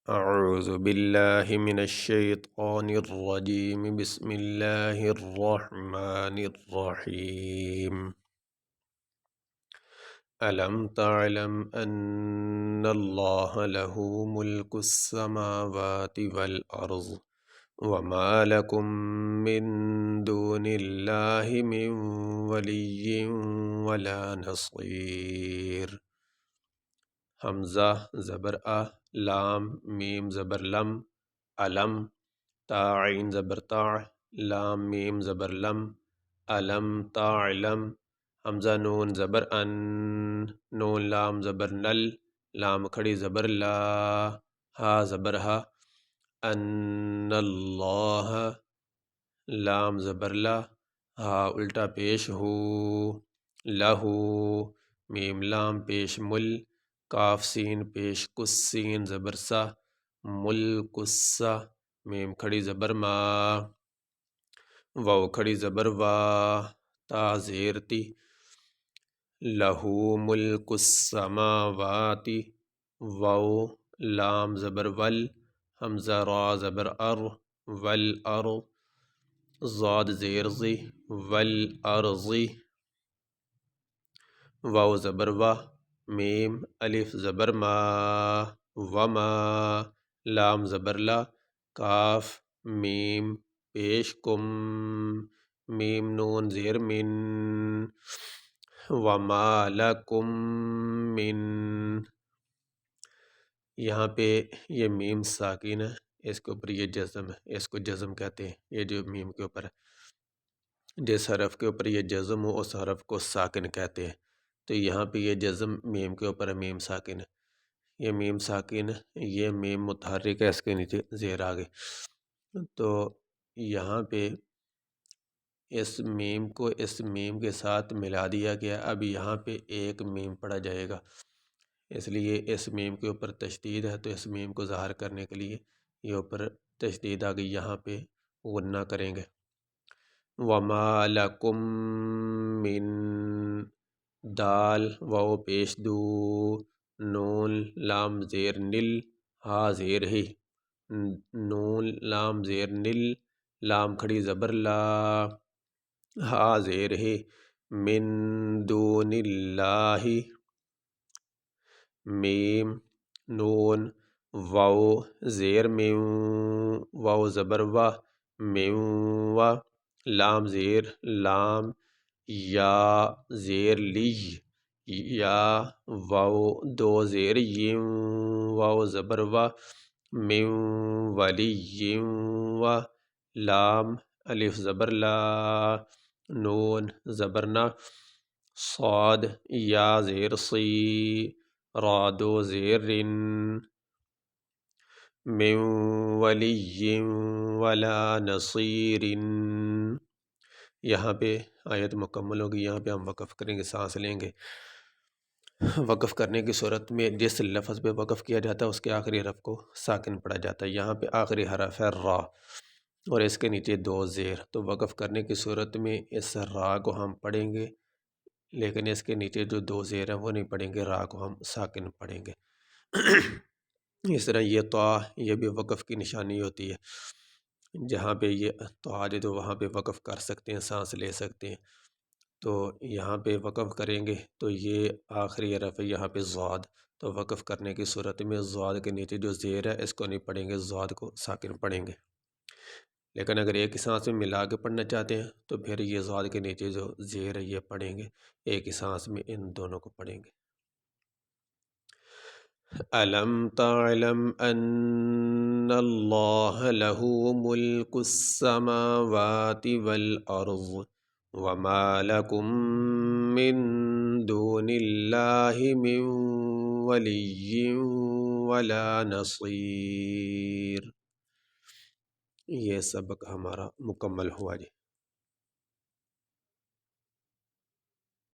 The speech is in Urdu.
أعوذ بالله من الشيطان الرجيم بسم الله الرحمن الرحيم ألم تعلم أن الله له ملك السماوات والأرض وما لكم من دون الله من ولي ولا نصير حمزہ زبر لام میم زبر لم علم تا عین زبر لام میم زبر لم علم تعلم حمزہ نون زبر نون لام زبر نل لام کھڑی زبر لا ہا زبر ہا ان اللہ لام زبر لا ہا الٹا پیش ہو لہو میم لام پیش مل کاف سین پیش کس سین زبر سا ملک السا میم کھڑی زبر ما واو کھڑی زبر وا تا زیر تی لہو ملک السماواتی واو لام زبر ول حمزہ را زبر والارض ضاد زیر زی والارضی واو زبر وا میم الف زبر ما وما لام زبر لا کاف میم پیش کم میم نون زیر من وما لکم من یہاں پہ یہ میم ساکن ہے، اس کے اوپر یہ جزم ہے، اس کو جزم کہتے ہیں۔ یہ جو میم کے اوپر ہے، جس حرف کے اوپر یہ جزم ہو اس حرف کو ساکن کہتے ہیں۔ تو یہاں پہ یہ جزم میم کے اوپر ہے، میم ساکن ہے، یہ میم ساکن ہے، یہ میم متحرک ہے، اس کے نیچے زیر آگے۔ تو یہاں پہ اس میم کو اس میم کے ساتھ ملا دیا گیا، اب یہاں پہ ایک میم پڑھا جائے گا، اس لیے اس میم کے اوپر تشدید ہے، تو اس میم کو ظاہر کرنے کے لیے یہ اوپر تشدید آ گئی، یہاں پہ غنہ کریں گے۔ وما لکم من دال واو پیش دو نون لام زیر نل ہا زیر ہی نون لام زیر نل لام کھڑی زبر لا ہا زیر ہی من دون اللہ میم نون واو زیر میم واو زبر وا میم وا لام زیر لام یا زیر لی یا واو دو زیر یم واو زبر وا میم ولی یم وا لام الف زبر لا نون زبر نا صاد یا زیر صی را دو زیر رن من ولی ولا نصیر۔ یہاں پہ آیت مکمل ہوگی، یہاں پہ ہم وقف کریں گے، سانس لیں گے۔ وقف کرنے کی صورت میں جس لفظ پہ وقف کیا جاتا ہے اس کے آخری حرف کو ساکن پڑھا جاتا ہے۔ یہاں پہ آخری حرف ہے را اور اس کے نیچے دو زیر، تو وقف کرنے کی صورت میں اس را کو ہم پڑھیں گے، لیکن اس کے نیچے جو دو زیر ہیں وہ نہیں پڑھیں گے، را کو ہم ساکن پڑھیں گے۔ اس طرح یہ طا یہ بھی وقف کی نشانی ہوتی ہے، جہاں پہ یہ طا دے تو وہاں پہ وقف کر سکتے ہیں، سانس لے سکتے ہیں۔ تو یہاں پہ وقف کریں گے تو یہ آخری حرف ہے، یہاں پہ ضاد، تو وقف کرنے کی صورت میں ضاد کے نیچے جو زیر ہے اس کو نہیں پڑھیں گے، ضاد کو ساکن پڑھیں گے۔ لیکن اگر ایک ہی سانس میں ملا کے پڑھنا چاہتے ہیں تو پھر یہ ضاد کے نیچے جو زیر ہے یہ پڑھیں گے، ایک ہی سانس میں ان دونوں کو پڑھیں گے۔ ألم تعلم أن الله له ملك السماوات والأرض وما لكم من دون الله من ولي ولا نصير۔ یہ سبق ہمارا مکمل ہوا جی۔